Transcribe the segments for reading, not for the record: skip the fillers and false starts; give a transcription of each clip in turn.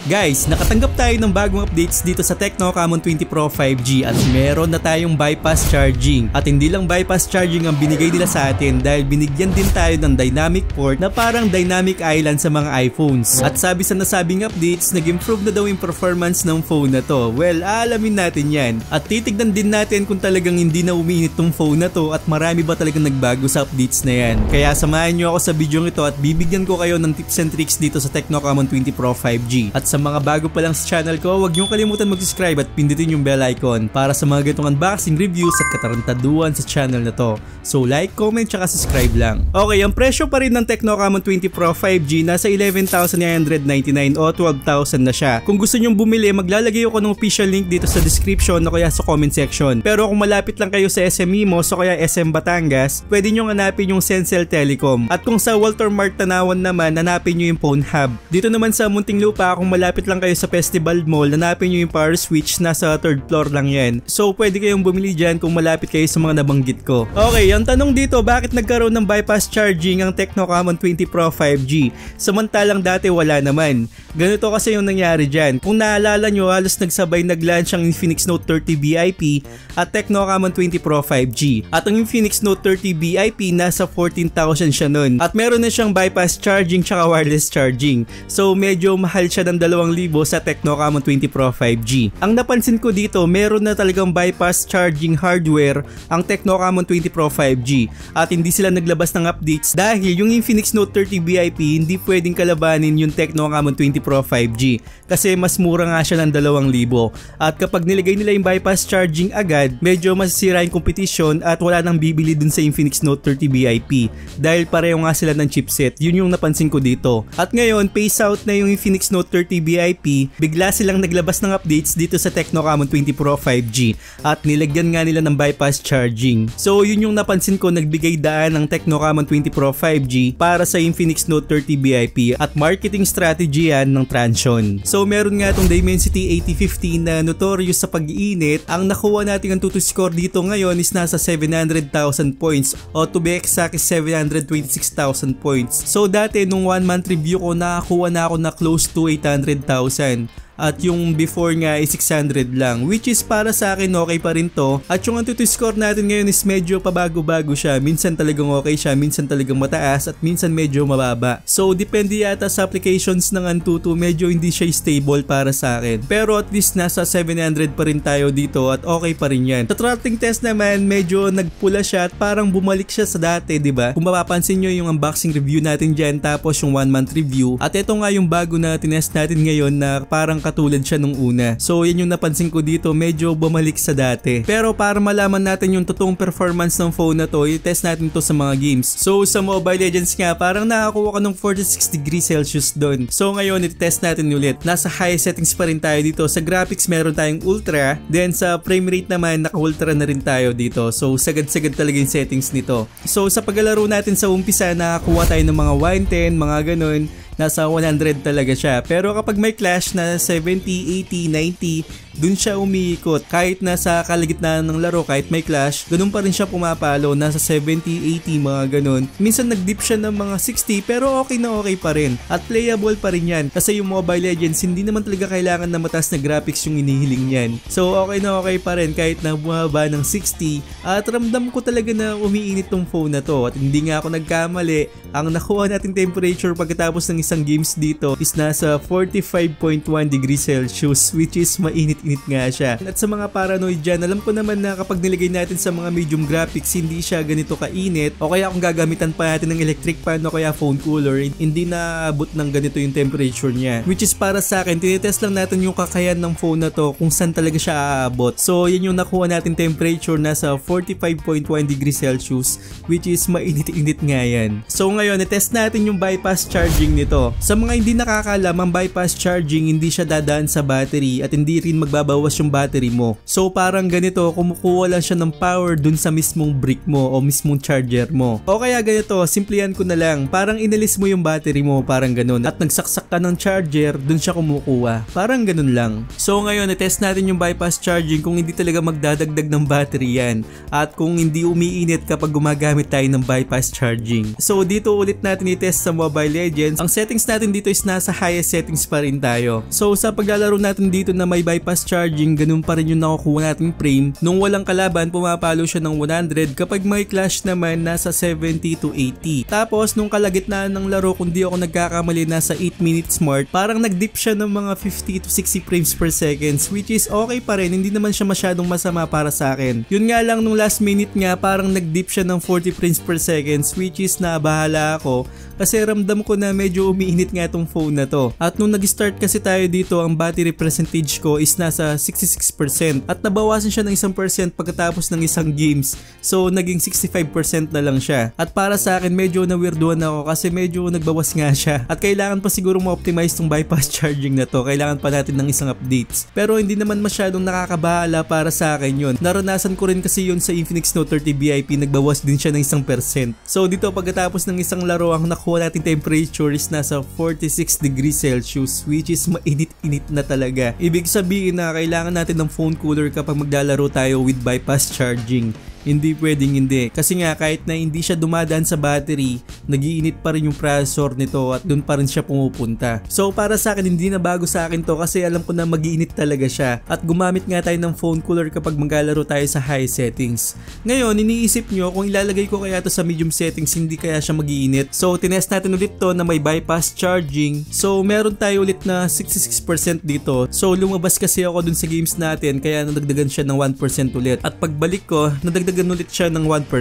Guys, nakatanggap tayo ng bagong updates dito sa Tecno Camon 20 Pro 5G at meron na tayong bypass charging. At hindi lang bypass charging ang binigay nila sa atin dahil binigyan din tayo ng dynamic port na parang dynamic island sa mga iPhones. At sabi sa nasabing updates, nag-improve na daw yung performance ng phone na to. Well, aalamin natin yan. At titignan din natin kung talagang hindi na umiinit tong phone na to at marami ba talagang nagbago sa updates na yan. Kaya samahan nyo ako sa video ito at bibigyan ko kayo ng tips and tricks dito sa Tecno Camon 20 Pro 5G. At sa mga bago pa lang sa channel ko, huwag niyong kalimutan mag-subscribe at pindutin yung bell icon para sa mga ganitong unboxing reviews at katarantaduhan sa channel na to. So like, comment, tsaka subscribe lang. Okay, ang presyo pa rin ng Tecno Camon 20 Pro 5G nasa 11,999 o 12,000 na siya. Kung gusto nyong bumili, maglalagay ako ng official link dito sa description o kaya sa comment section. Pero kung malapit lang kayo sa SM Mimos o kaya SM Batangas, pwede nyong hanapin yung Sencel Telecom. At kung sa Walter Mart Tanawan naman, hanapin nyo yung Phone Hub. Dito naman sa Muntinlupa, kung malapit lang kayo sa Festival Mall, hanapin nyo yung Power Switch, nasa 3rd floor lang yan. So pwede kayong bumili dyan kung malapit kayo sa mga nabanggit ko. Okay, ang tanong dito, bakit nagkaroon ng bypass charging ang Tecno Camon 20 Pro 5G? Samantalang dati wala naman. Ganito kasi yung nangyari dyan. Kung naalala nyo, halos nagsabay nag-launch ang Infinix Note 30 VIP at Tecno Camon 20 Pro 5G. At ang Infinix Note 30 VIP nasa 14,000 siya nun. At meron na siyang bypass charging tsaka wireless charging. So medyo mahal siya ng 2,000 sa Tecno Camon 20 Pro 5G. Ang napansin ko dito, meron na talagang bypass charging hardware ang Tecno Camon 20 Pro 5G. At hindi sila naglabas ng updates dahil yung Infinix Note 30 VIP hindi pwedeng kalabanin yung Tecno Camon 20 Pro 5G kasi mas mura nga siya ng 2,000. At kapag nilagay nila yung bypass charging agad, medyo masisira yung competition at wala nang bibili dun sa Infinix Note 30 VIP dahil pareho nga sila ng chipset. Yun yung napansin ko dito. At ngayon, phase out na yung Infinix Note 30 VIP, bigla silang naglabas ng updates dito sa Tecno Camon 20 Pro 5G at nilagyan nga nila ng bypass charging. So yun yung napansin ko, nagbigay daan ng Tecno Camon 20 Pro 5G para sa Infinix Note 30 VIP at marketing strategy yan ng Transsion. So meron nga itong Dimensity 8050 na notorious sa pag-iinit. Ang nakuha natin ang Tutu score dito ngayon is nasa 700,000 points o to be exact is 726,000 points. So dati nung 1 month review ko, nakakuha na ako na close to 800,000. At yung before nga ay 600 lang, which is para sa akin okay pa rin to. At yung Antutu score natin ngayon is medyo pabago-bago siya. Minsan talagang okay siya, minsan talagang mataas at minsan medyo mababa. So depende yata sa applications ng Antutu, medyo hindi siya stable para sa akin. Pero at least nasa 700 pa rin tayo dito at okay pa rin yan. Sa throttling test naman, medyo nagpula siya at parang bumalik siya sa dati, diba? Kung mapapansin nyo yung unboxing review natin dyan, tapos yung 1 month review. At ito nga yung bago na tinest natin ngayon na parang katulad siya nung una. So yan yung napansin ko dito, medyo bumalik sa dati. Pero para malaman natin yung totoong performance ng phone na to, i-test natin to sa mga games. So sa Mobile Legends nga, parang nakakuha ka ng 46 degrees Celsius doon. So ngayon, i-test natin ulit. Nasa high settings pa rin tayo dito. Sa graphics meron tayong ultra, then sa frame rate naman naka-ultra na rin tayo dito. So sagad-sagad talaga yung settings nito. So sa paglalaro natin sa umpisa, nakakuha tayo ng mga 110, mga ganun. Nasa 100 talaga siya. Pero kapag may clash na 70, 80, 90, dun siya umiikot. Kahit nasa kalagitnaan ng laro, kahit may clash, ganun pa rin siya pumapalo. Nasa 70, 80, mga ganun. Minsan nag-dip siya ng mga 60, pero okay na okay pa rin. At playable pa rin yan. Kasi yung Mobile Legends, hindi naman talaga kailangan na mataas na graphics yung inihiling yan. So okay na okay pa rin kahit na bumaba ng 60. At ramdam ko talaga na umiinit tong phone na to. At hindi nga ako nagkamali. Ang nakuha natin temperature pagkatapos ng isang games dito is nasa 45.1 degrees Celsius, which is mainit-init nga siya. At sa mga paranoid dyan, alam ko naman na kapag nilagay natin sa mga medium graphics, hindi siya ganito kainit, o kaya kung gagamitan pa natin ng electric fan o kaya phone cooler, hindi na abot ng ganito yung temperature niya. Which is para sa akin, tinitest lang natin yung kakayahan ng phone na to kung saan talaga siya aabot. So yan yung nakuha natin temperature, nasa 45.1 degrees Celsius, which is mainit-init nga yan. So ngayon, i-test natin yung bypass charging nito. Sa mga hindi nakakalam, ang bypass charging hindi siya dadaan sa battery at hindi rin magbabawas yung battery mo. So parang ganito, kumukuha lang siya ng power dun sa mismong brick mo o mismong charger mo. O kaya ganito, simplihan ko na lang, parang inalis mo yung battery mo, parang ganun, at nagsaksak ka ng charger, dun siya kumukuha. Parang ganun lang. So ngayon, i-test natin yung bypass charging kung hindi talaga magdadagdag ng battery yan at kung hindi umiinit kapag gumagamit tayo ng bypass charging. So dito ulit natin i-test sa Mobile Legends. Ang settings natin dito is nasa highest settings pa rin tayo. So sa paglalaro natin dito na may bypass charging, ganun pa rin yung nakukuha nating frame. Nung walang kalaban, pumapalo siya ng 100. Kapag may clash naman, nasa 70 to 80. Tapos nung kalagitnaan ng laro, kung di ako nagkakamali, nasa 8 minutes mark, parang nag-dip siya ng mga 50 to 60 frames per seconds, which is okay pa rin. Hindi naman siya masyadong masama para sa akin. Yun nga lang, nung last minute nga, parang nag-dip siya ng 40 frames per seconds, which is nabahala ako kasi ramdam ko na medyo umiinit nga itong phone na to. At nung nag-start kasi tayo dito, ang battery percentage ko is nasa 66% at nabawasan siya ng 1% pagkatapos ng isang games. So naging 65% na lang siya. At para sa akin, medyo na-weirdoan ako kasi medyo nagbawas nga siya. At kailangan pa siguro ma-optimize tong bypass charging na to. Kailangan pa natin ng isang updates. Pero hindi naman masyadong nakakabahala para sa akin yun. Naranasan ko rin kasi yun sa Infinix Note 30 VIP, nagbawas din siya ng 1%. So dito pagkatapos ng isang laro, ang nakuha nating temperature is nasa 46 degrees Celsius, which is mainit-init na talaga. Ibig sabihin na kailangan natin ng phone cooler kapag maglalaro tayo with bypass charging. Hindi pwedeng hindi. Kasi nga kahit na hindi siya dumadaan sa battery, nagiinit pa rin yung processor nito at dun pa rin siya pumupunta. So para sa akin, hindi na bago sa akin to kasi alam ko na magiinit talaga siya. At gumamit nga tayo ng phone cooler kapag maglalaro tayo sa high settings. Ngayon, iniisip nyo kung ilalagay ko kaya to sa medium settings, hindi kaya siya magiinit. So tinest natin ulit to na may bypass charging. So meron tayo ulit na 66% dito. So lumabas kasi ako dun sa games natin, kaya nadagdagan siya ng 1% ulit. At pagbalik ko, nadagdagan ulit siya ng 1%.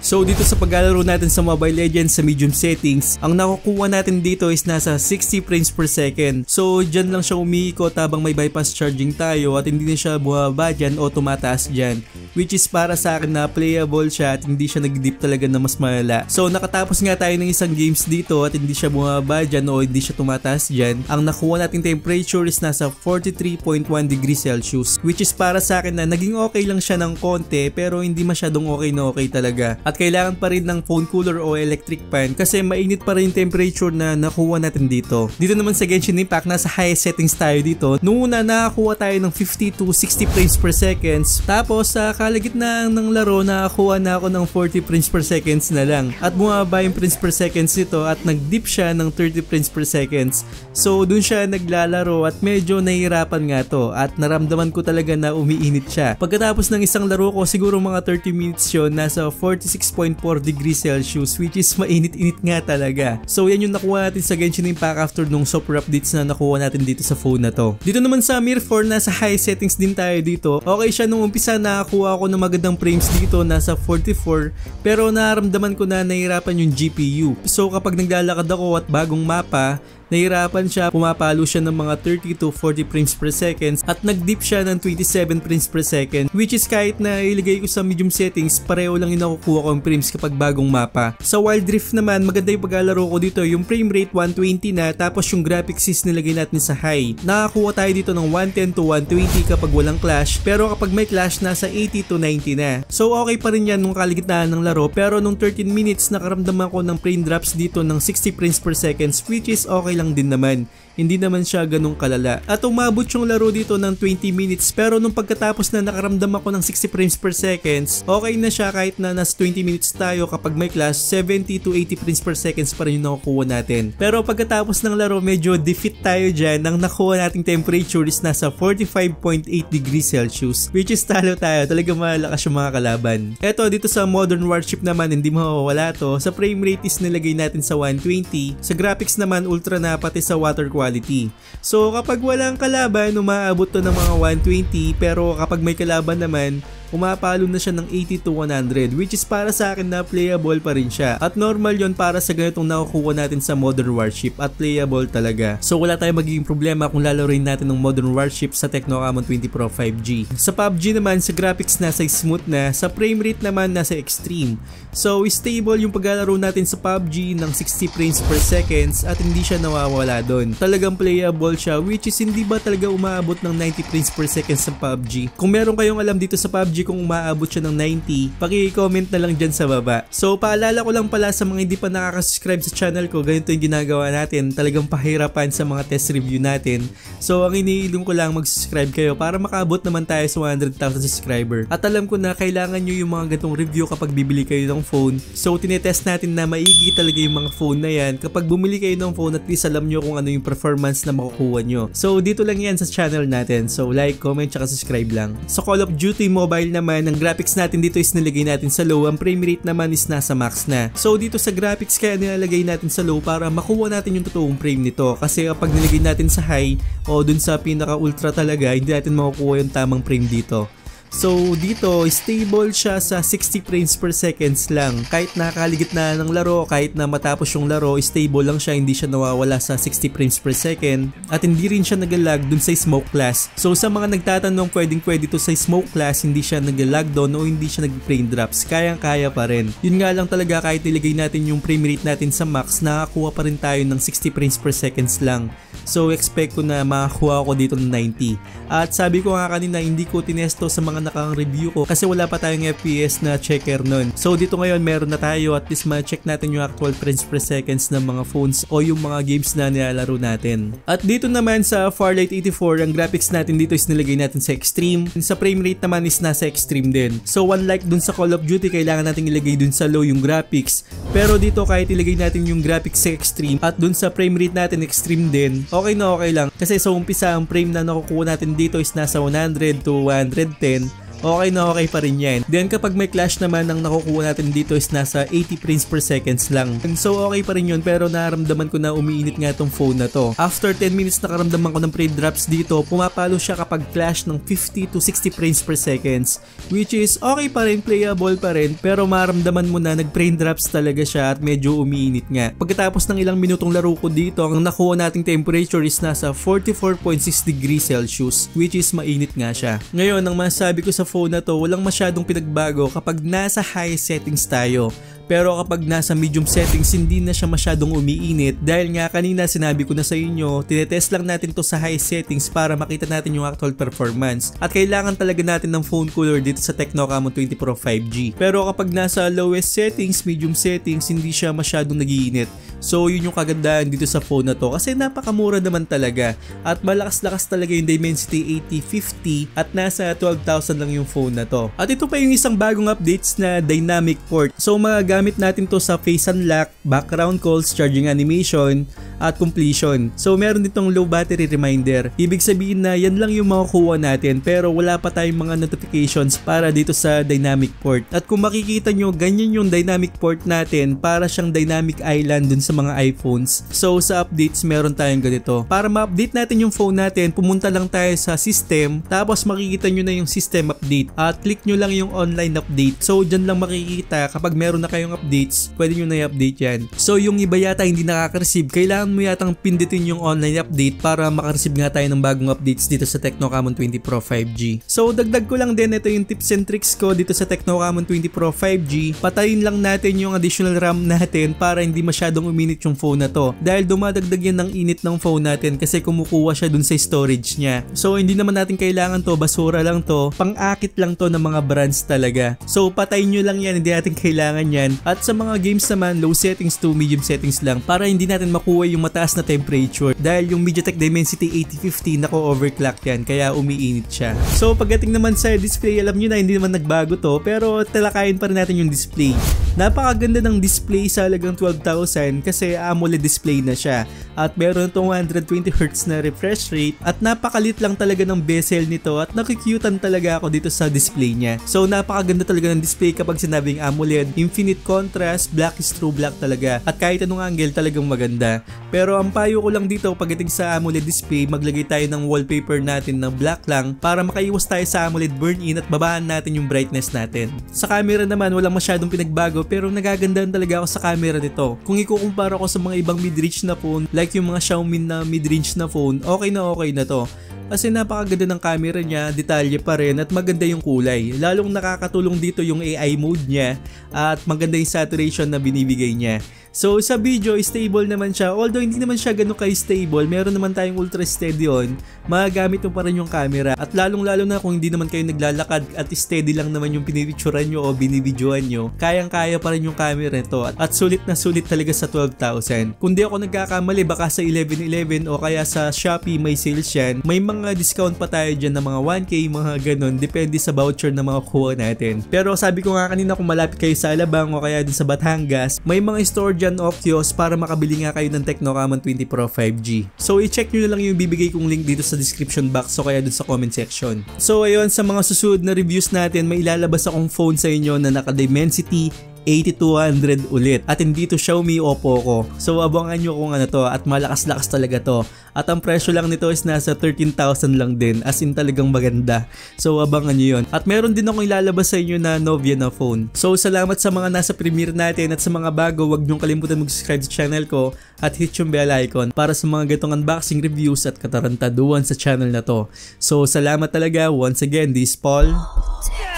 So dito sa paglalaro natin sa Mobile Legends sa medium settings, ang nakukuha natin dito is nasa 60 frames per second. So dyan lang siya umiikot habang may bypass charging tayo at hindi na siya bumaba dyan o tumataas dyan. Which is para sa akin na playable siya at hindi siya nag-dip talaga na mas malala. So nakatapos nga tayo ng isang games dito at hindi siya bumaba dyan o hindi siya tumataas dyan. Ang nakuha nating temperature is nasa 43.1 degrees Celsius. Which is para sa akin na naging okay lang siya ng konti pero hindi masyadong okay na okay talaga. At kailangan pa rin ng phone cooler o electric fan kasi mainit pa rin yung temperature na nakuha natin dito. Dito naman sa Genshin Impact, nasa highest settings tayo dito. Noong una nakakuha tayo ng 50 to 60 frames per seconds. Tapos sa kalagitnaan ng laro, nakakuha na ako ng 40 frames per seconds na lang. At bumaba yung frames per seconds nito at nag-dip siya ng 30 frames per seconds. So dun siya naglalaro at medyo nahihirapan nga to at naramdaman ko talaga na umiinit siya. Pagkatapos ng isang laro ko, siguro mga 30 minutes yun, nasa 46.4 degrees Celsius, which is mainit-init nga talaga. So yan yung nakuha natin sa Genshin Impact after nung software updates na nakuha natin dito sa phone na to. Dito naman sa Mir 4, nasa high settings din tayo dito. Okay siya nung umpisa, nakakuha ako ng magandang frames dito, nasa 44, pero naramdaman ko na nahirapan yung GPU. So kapag naglalakad ako at bagong mapa, nahirapan siya, pumapalo siya ng mga 30 to 40 frames per second at nag-dip siya ng 27 frames per second, which is kahit na ilagay ko sa medium settings, pareho lang yung nakukuha kong frames kapag bagong mapa. Sa Wild Rift naman, maganda yung paglalaro ko dito, yung frame rate 120 na, tapos yung graphics is nilagay natin sa high. Nakakuha tayo dito ng 110 to 120 kapag walang clash, pero kapag may clash, nasa 80 to 90 na. So okay pa rin yan nung kaligitnaan ng laro, pero nung 13 minutes, nakaramdaman ko ng frame drops dito ng 60 frames per second, which is okay lang din naman. Hindi naman siya ganung kalala. At umabot yung laro dito ng 20 minutes, pero nung pagkatapos na nakaramdam ako ng 60 frames per seconds, okay na siya kahit na nas 20 minutes tayo. Kapag may clash, 70 to 80 frames per seconds pa rin yung nakukuha natin. Pero pagkatapos ng laro, medyo defeat tayo dyan. Ang nakuha nating temperature is nasa 45.8 degrees Celsius, which is talo tayo. Talaga malakas yung mga kalaban. Eto, dito sa Modern Warship naman, hindi mawawala to. Sa frame rate is nilagay natin sa 120. Sa graphics naman, ultra na, pati sa water quality. So kapag walang kalaban, umaabot to ng mga 120, pero kapag may kalaban naman, umapalo na siya ng 80 to 100, which is para sa akin na playable pa rin siya. At normal yon para sa ganitong nakukuha natin sa Modern Warship at playable talaga. So wala tayong magiging problema kung lalaroin natin ng Modern Warship sa Tecno Camon 20 Pro 5G. Sa PUBG naman, sa graphics nasa smooth na, sa frame rate naman nasa extreme. So stable yung paglalaro natin sa PUBG ng 60 frames per seconds at hindi siya nawawala doon. Talagang playable siya, which is hindi ba talaga umaabot ng 90 frames per second sa PUBG. Kung meron kayong alam dito sa PUBG PUBG kung umaabot siya ng 90, paki-comment na lang dyan sa baba. So paalala ko lang pala sa mga hindi pa nakaka-subscribe sa channel ko, ganito yung ginagawa natin, talagang pahirapan sa mga test review natin. So ang iniilong ko lang mag-subscribe kayo para makaabot naman tayo sa 100,000 subscriber. At alam ko na kailangan nyo yung mga gatong review kapag bibili kayo ng phone. So tinetest natin na maigi talaga yung mga phone na yan. Kapag bumili kayo ng phone, at least alam nyo kung ano yung performance na makukuha nyo. So dito lang yan sa channel natin. So like, comment, tsaka subscribe lang. Sa Call of Duty Mobile naman, ang graphics natin dito is nilagay natin sa low. Ang frame rate naman is nasa max na. So dito sa graphics kaya nilalagay natin sa low para makuha natin yung totoong frame nito. Kasi kapag nilagay natin sa high o dun sa pinaka ultra talaga, hindi natin makukuha yung tamang frame dito. So dito, stable siya sa 60 frames per seconds lang. Kahit nakakaligit na ng laro, kahit na matapos yung laro, stable lang siya, hindi siya nawawala sa 60 frames per second. At hindi rin siya nag-lag dun sa smoke class. So sa mga nagtatanong pwede to sa smoke class, hindi siya nag-lag doon o hindi siya nag-frame drops. Kayang-kaya pa rin. Yun nga lang talaga, kahit nilagay natin yung frame rate natin sa max, nakakuha pa rin tayo ng 60 frames per seconds lang. So expect ko na makakuha ako dito ng 90. At sabi ko nga kanina, hindi ko tinesto sa mga nakang-review ko kasi wala pa tayong FPS na checker nun. So dito ngayon meron na tayo, at least ma-check natin yung actual frames per seconds ng mga phones o yung mga games na nilalaro natin. At dito naman sa Farlight 84, ang graphics natin dito is nilagay natin sa extreme. Sa frame rate naman is nasa extreme din. So unlike dun sa Call of Duty, kailangan natin ilagay dun sa low yung graphics. Pero dito kahit ilagay natin yung graphics sa extreme at dun sa frame rate natin extreme din, okay na okay lang. Kasi sa umpisa ang frame na nakukuha natin dito is nasa 100 to 110. Okay na okay pa rin yan. Then kapag may clash naman, ang nakukuha natin dito is nasa 80 frames per seconds lang. And so okay pa rin yun, pero naramdaman ko na umiinit nga tong phone na to. After 10 minutes nakaramdaman ko ng frame drops dito, pumapalo siya kapag clash ng 50 to 60 frames per seconds, which is okay pa rin, playable pa rin, pero maramdaman mo na nag-frame drops talaga siya at medyo umiinit nga. Pagkatapos ng ilang minutong laro ko dito, ang nakuha nating temperature is nasa 44.6 degrees Celsius, which is mainit nga siya. Ngayon, ang masasabi ko sa phone na to, walang masyadong pinagbago kapag nasa high settings tayo. Pero kapag nasa medium settings, hindi na siya masyadong umiinit dahil nga kanina sinabi ko na sa inyo, tinetest lang natin to sa high settings para makita natin yung actual performance. At kailangan talaga natin ng phone cooler dito sa Tecno Camon 20 Pro 5G. Pero kapag nasa lowest settings, medium settings, hindi siya masyadong nagiinit. So yun yung kagandahan dito sa phone na to kasi napakamura naman talaga at malakas-lakas talaga yung Dimensity 8050 at nasa 12,000 lang yung phone na to. At ito pa yung isang bagong updates na dynamic port. So magagamit natin to sa face unlock, background calls, charging animation, at completion. So meron ditong low battery reminder. Ibig sabihin na yan lang yung makukuha natin pero wala pa tayong mga notifications para dito sa dynamic port. At kung makikita nyo, ganyan yung dynamic port natin, para siyang dynamic island dun sa mga iPhones. So sa updates meron tayong ganito. Para ma-update natin yung phone natin, pumunta lang tayo sa system, tapos makikita nyo na yung system update at click nyo lang yung online update. So dyan lang makikita kapag meron na kayong updates, pwede nyo na i-update yan. So yung iba yata hindi nakaka-receive, kailangan mo yatang pindutin yung online update para makareceive nga tayo ng bagong updates dito sa Tecno Camon 20 Pro 5G. So dagdag ko lang din, ito yung tips and tricks ko dito sa Tecno Camon 20 Pro 5G. Patayin lang natin yung additional RAM natin para hindi masyadong uminit yung phone na to. Dahil dumadagdag yan ng init ng phone natin kasi kumukuha siya dun sa storage niya. So hindi naman natin kailangan to, basura lang to, pang-akit lang to ng mga brands talaga. So patayin nyo lang yan, hindi natin kailangan yan. At sa mga games naman, low settings to medium settings lang para hindi natin makuha yung mataas na temperature dahil yung MediaTek Dimensity 8050 nako-overclock yan kaya umiinit siya. So pagdating naman sa display, alam nyo na hindi naman nagbago to pero talakayin pa rin natin yung display. Napakaganda ng display sa halagang 12,000 kasi AMOLED display na siya at meron itong 120Hz na refresh rate at napakalit lang talaga ng bezel nito at nakikyutan talaga ako dito sa display niya. So napakaganda talaga ng display kapag sinabing AMOLED, infinite contrast, black is true black talaga at kahit anong angle talagang maganda. Pero ang payo ko lang dito pagdating sa AMOLED display, maglagay tayo ng wallpaper natin na black lang para makaiwas tayo sa AMOLED burn-in at babaan natin yung brightness natin. Sa camera naman, walang masyadong pinagbago pero nagagandahan talaga ako sa camera nito. Kung ikukumpara ko sa mga ibang mid-range na phone like yung mga Xiaomi na mid-range na phone, okay na to. Kasi napakaganda ng camera niya, detalye pa rin at maganda yung kulay. Lalong nakakatulong dito yung AI mode niya at maganda yung saturation na binibigay niya. So sa video, stable naman siya. Although hindi naman siya ganun ka-stable, meron naman tayong ultra steady on. Magagamit mo pa rin yung camera. At lalong-lalo na kung hindi naman kayo naglalakad at steady lang naman yung pinipicturan nyo o binibidyoan nyo, kayang-kaya pa rin yung camera nito. At sulit na sulit talaga sa 12,000. Kung di ako nagkakamali, baka sa 1111 o kaya sa Shopee may sales yan. May mga discount pa tayo dyan na mga 1K, mga ganun. Depende sa voucher na mga kuha natin. Pero sabi ko nga kanina, kung malapit kayo sa Alabang o kaya din sa Batangas, may mga store dyan o kiosk para makabili nga kayo ng Tecno Camon 20 Pro 5G. So i-check nyo na lang yung bibigay kong link dito sa description box o kaya dun sa comment section. So ayun, sa mga susunod na reviews natin, may ilalabas akong phone sa inyo na naka Dimensity 8200 ulit. At hindi to Xiaomi o Poco. So abangan nyo kung ano to, at malakas-lakas talaga to. At ang presyo lang nito is nasa 13,000 lang din, as in talagang maganda. So abangan nyo yun. At meron din akong ilalabas sa inyo na Novia na phone. So salamat sa mga nasa premiere natin, at sa mga bago, wag nyong kalimutan mag-subscribe sa channel ko at hit yung bell icon para sa mga gatong unboxing reviews at katarantaduan sa channel na to. So salamat talaga. Once again, this is Paul.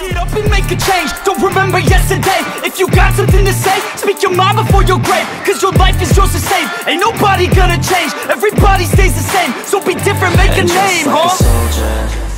Get up and make a change, don't remember yesterday. If you got something to say, speak your mind before your grave. Cause your life is yours to save, ain't nobody gonna change. Everybody stays the same, so be different, make a name, huh?